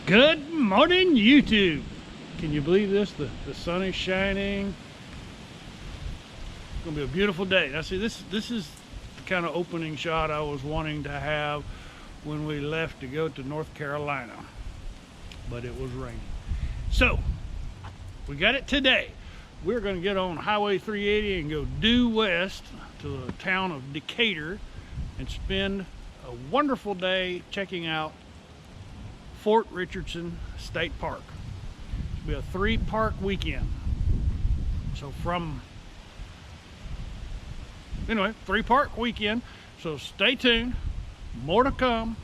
Good morning, YouTube. Can you believe this? The sun is shining. It's gonna be a beautiful day. Now see, this is the kind of opening shot I was wanting to have when we left to go to North Carolina, but it was raining. So we got it today. We're gonna get on Highway 380 and go due west to the town of Decatur and spend a wonderful day checking out Fort Richardson State Park. It'll be a 3-park weekend. So anyway, 3-park weekend. So stay tuned, more to come.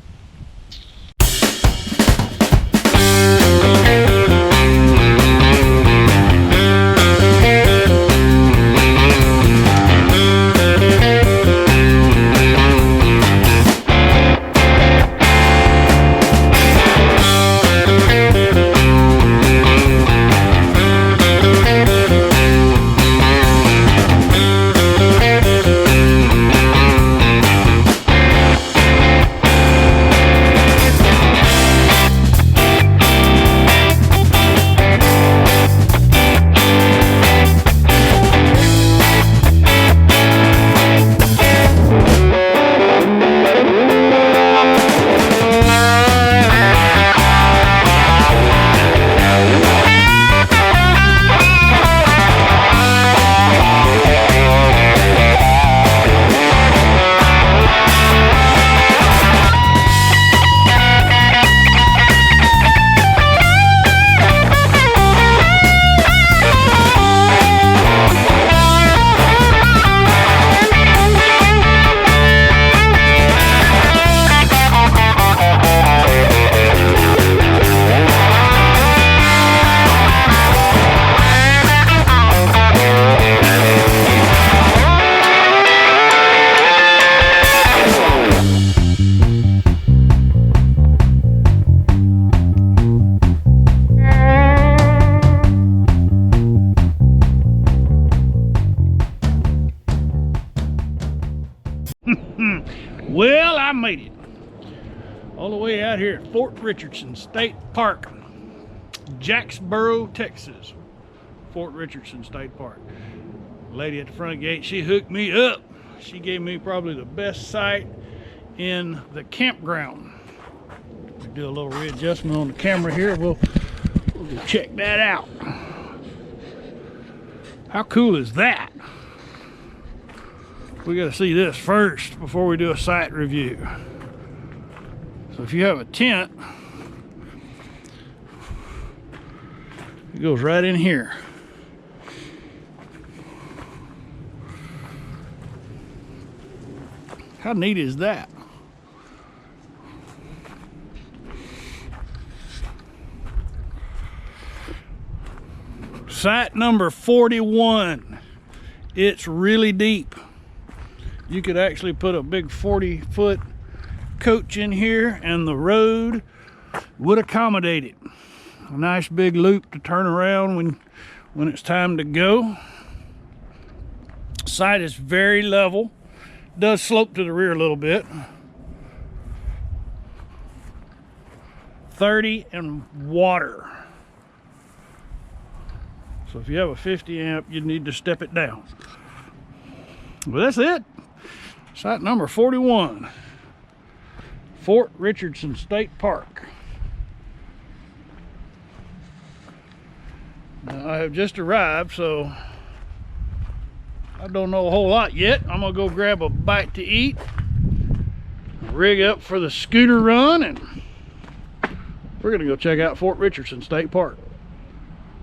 Well, I made it all the way out here at Fort Richardson State Park, Jacksboro, Texas. Fort Richardson State Park. Lady at the front gate, she hooked me up. She gave me probably the best site in the campground. We'll do a little readjustment on the camera here. We'll go check that out. How cool is that? We got to see this first before we do a site review. So if you have a tent, it goes right in here. How neat is that? Site number 41. It's really deep. You could actually put a big 40-foot coach in here and the road would accommodate it. A nice big loop to turn around when it's time to go. Site is very level. Does slope to the rear a little bit. 30 and water. So if you have a 50 amp, you need to step it down. But that's it. Site number 41, Fort Richardson State Park. Now, I have just arrived, so I don't know a whole lot yet. I'm gonna go grab a bite to eat, rig up for the scooter run, and we're gonna go check out Fort Richardson State Park.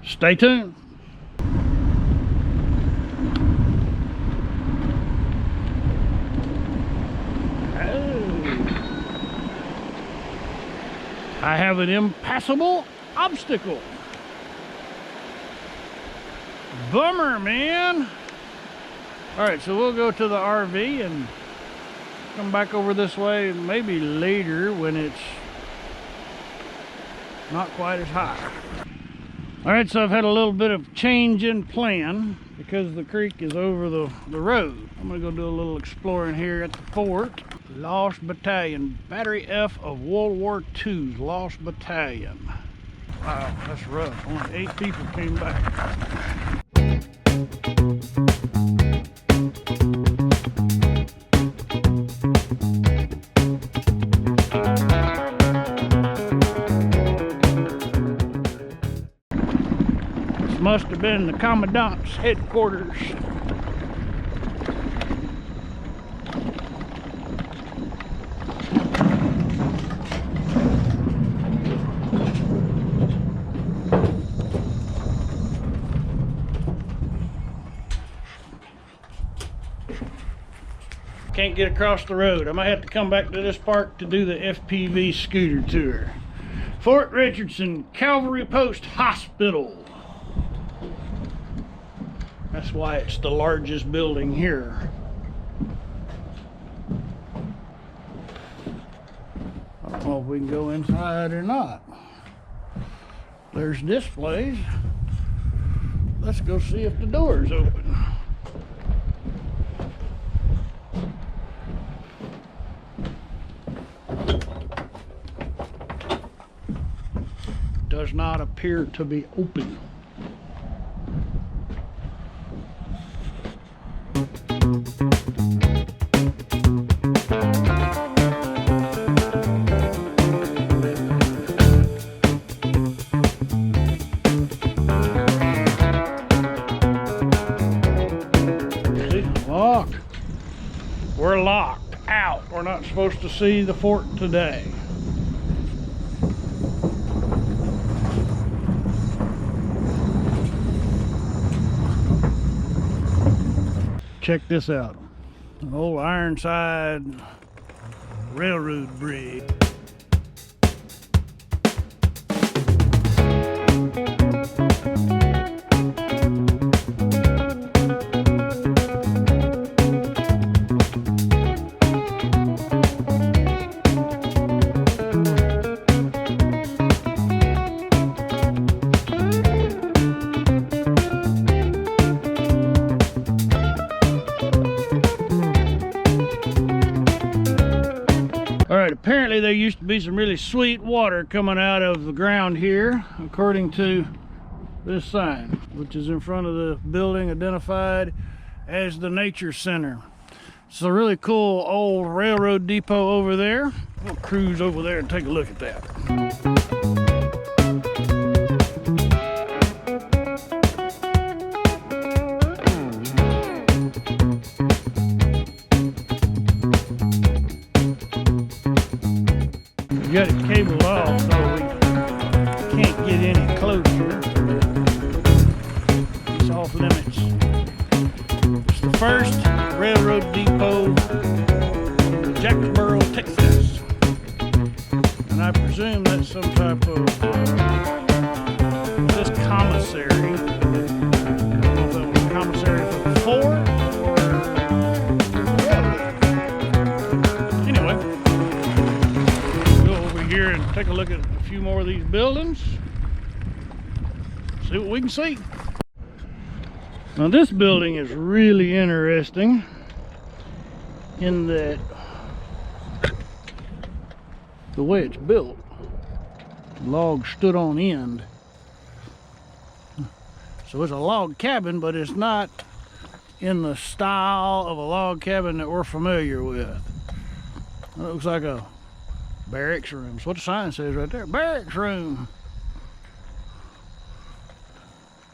Stay tuned. I have an impassable obstacle. Bummer, man. All right, so we'll go to the RV and come back over this way maybe later when it's not quite as high. All right, so I've had a little bit of change in plan because the creek is over the road. I'm gonna go do a little exploring here at the fort. Lost Battalion. Battery F of World War II's Lost Battalion. Wow, that's rough. Only 8 people came back. This must have been the Commandant's headquarters. Can't get across the road. I might have to come back to this park to do the FPV scooter tour. Fort Richardson Cavalry Post Hospital. That's why it's the largest building here. I don't know if we can go inside or not. There's displays. Let's go see if the door is open. Does not appear to be open. Locked. We're locked out. We're not supposed to see the fort today. Check this out, an old Ironside railroad bridge. Apparently there used to be some really sweet water coming out of the ground here, according to this sign, which is in front of the building identified as the Nature Center. It's a really cool old railroad depot over there. We'll cruise over there and take a look at that. We got it cabled off, so we can't get any closer. It's off limits. It's the first railroad depot in Jacksboro, Texas. And I presume that's some type of this commissary. I don't know if that was a commissary for the fort or anyway. Here and take a look at a few more of these buildings, see what we can see. Now this building is really interesting in that the way it's built, the log stood on end, so it's a log cabin, but it's not in the style of a log cabin that we're familiar with. It looks like a barracks room. That's what the sign says right there. Barracks room.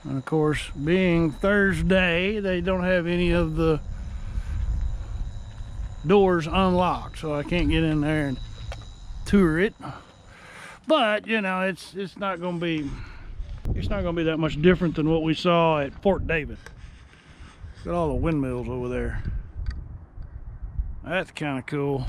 And of course, being Thursday, they don't have any of the doors unlocked, so I can't get in there and tour it. But you know, it's not going to be that much different than what we saw at Fort David. Got all the windmills over there. That's kind of cool.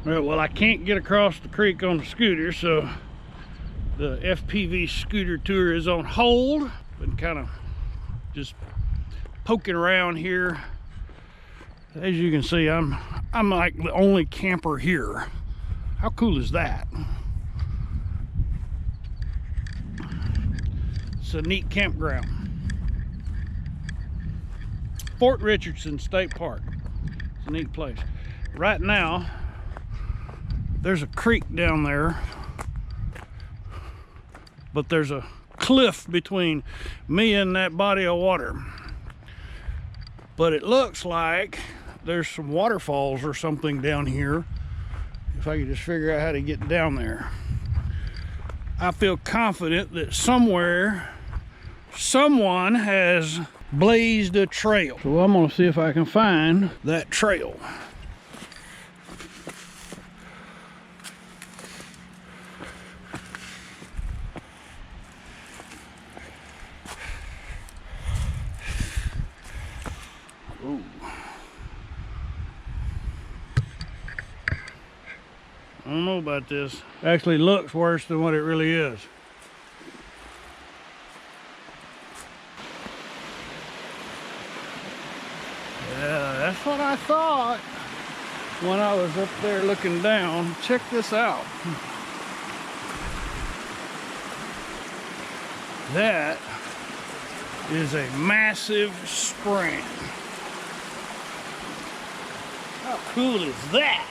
Well, I can't get across the creek on the scooter, so the FPV scooter tour is on hold. Been kind of just poking around here. As you can see, I'm like the only camper here. How cool is that? It's a neat campground. Fort Richardson State Park. It's a neat place. Right now, there's a creek down there, but there's a cliff between me and that body of water. But it looks like there's some waterfalls or something down here. If I could just figure out how to get down there. I feel confident that somewhere, someone has blazed a trail. So I'm gonna see if I can find that trail. Ooh. I don't know about this. Actually looks worse than what it really is. Yeah, that's what I thought when I was up there looking down. Check this out. That is a massive spring. How cool is that?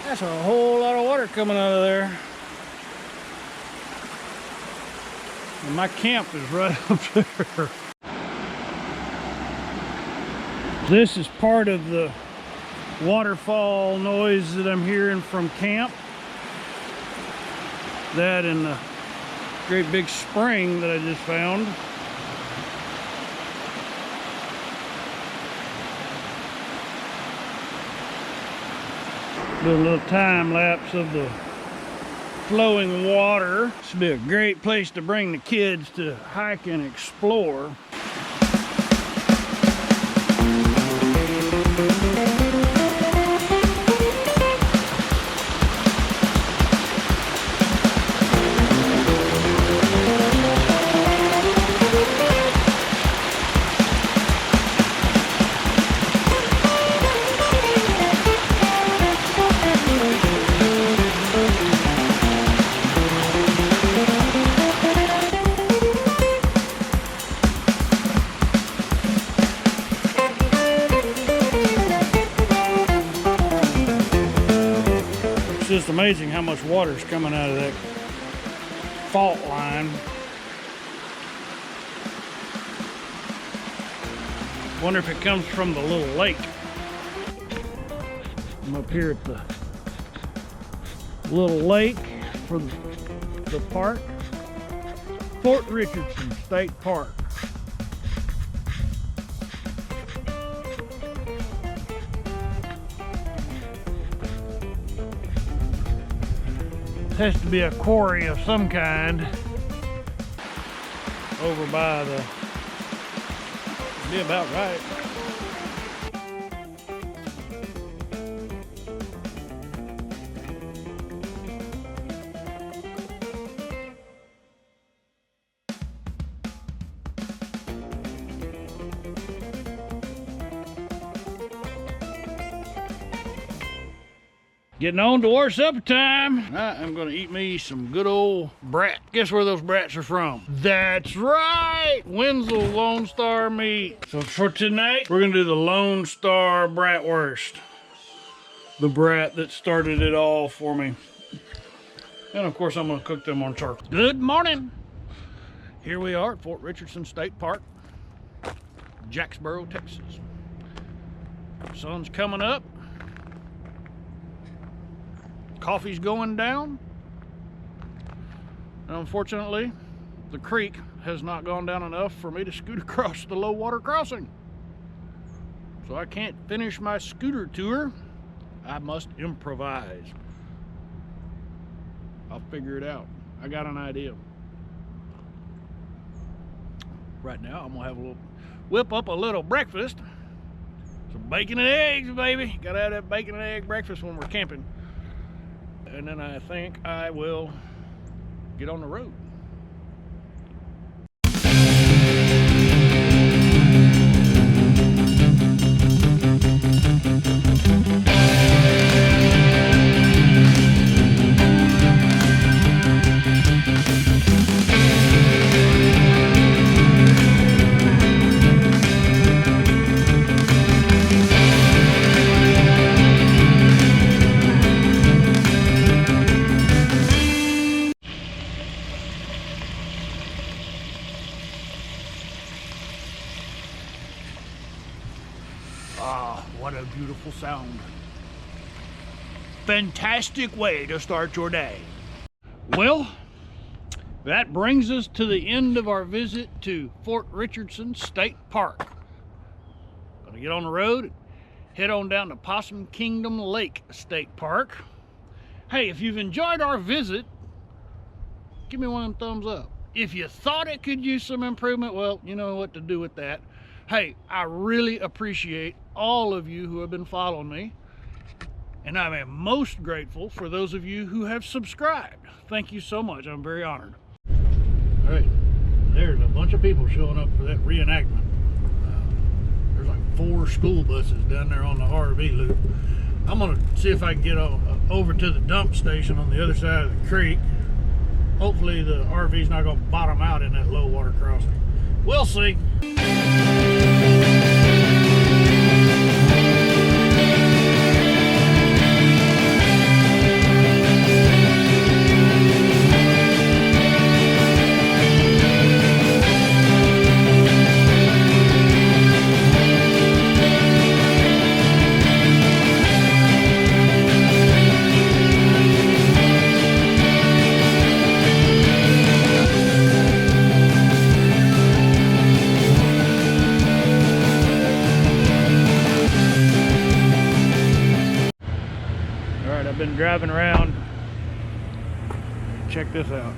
That's a whole lot of water coming out of there. And my camp is right up there. This is part of the waterfall noise that I'm hearing from camp. That and the great big spring that I just found. Do a little time lapse of the flowing water. This would be a great place to bring the kids to hike and explore. It's just amazing how much water is coming out of that fault line. Wonder if it comes from the little lake. I'm up here at the little lake for the park. Fort Richardson State Park. Has to be a quarry of some kind over by the, be about right. Getting on towards supper time. I'm gonna eat me some good old brat. Guess where those brats are from? That's right, Wenzel Lone Star meat. So for tonight, we're gonna do the Lone Star bratwurst. The brat that started it all for me. And of course, I'm gonna cook them on charcoal. Good morning. Here we are at Fort Richardson State Park, Jacksboro, Texas. Sun's coming up. Coffee's going down, and unfortunately the creek has not gone down enough for me to scoot across the low water crossing, so I can't finish my scooter tour. I must improvise. I'll figure it out. I got an idea. Right now I'm gonna have a little whip up a little breakfast Some bacon and eggs, baby. Gotta have that bacon and egg breakfast when we're camping. And then I think I will get on the road. Ah, what a beautiful sound. Fantastic way to start your day. Well, that brings us to the end of our visit to Fort Richardson State Park. Gonna get on the road and head on down to Possum Kingdom Lake State Park. Hey, if you've enjoyed our visit, give me one of them thumbs up. If you thought it could use some improvement, well, you know what to do with that. Hey, I really appreciate all of you who have been following me, and I am most grateful for those of you who have subscribed. Thank you so much. I'm very honored. All right, there's a bunch of people showing up for that reenactment. There's like 4 school buses down there on the RV loop. I'm gonna see if I can get over to the dump station on the other side of the creek. Hopefully the RV's not gonna bottom out in that low water crossing. We'll see. I've been driving around. Check this out.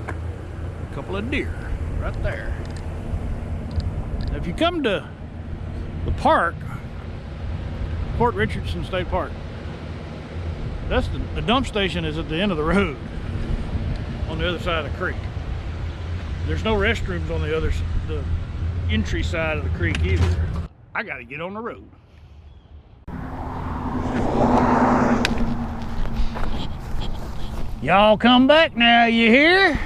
A couple of deer right there. Now, if you come to the park, Fort Richardson State Park, that's the dump station is at the end of the road on the other side of the creek. There's no restrooms on the entry side of the creek either. I gotta get on the road. Y'all come back now, you hear?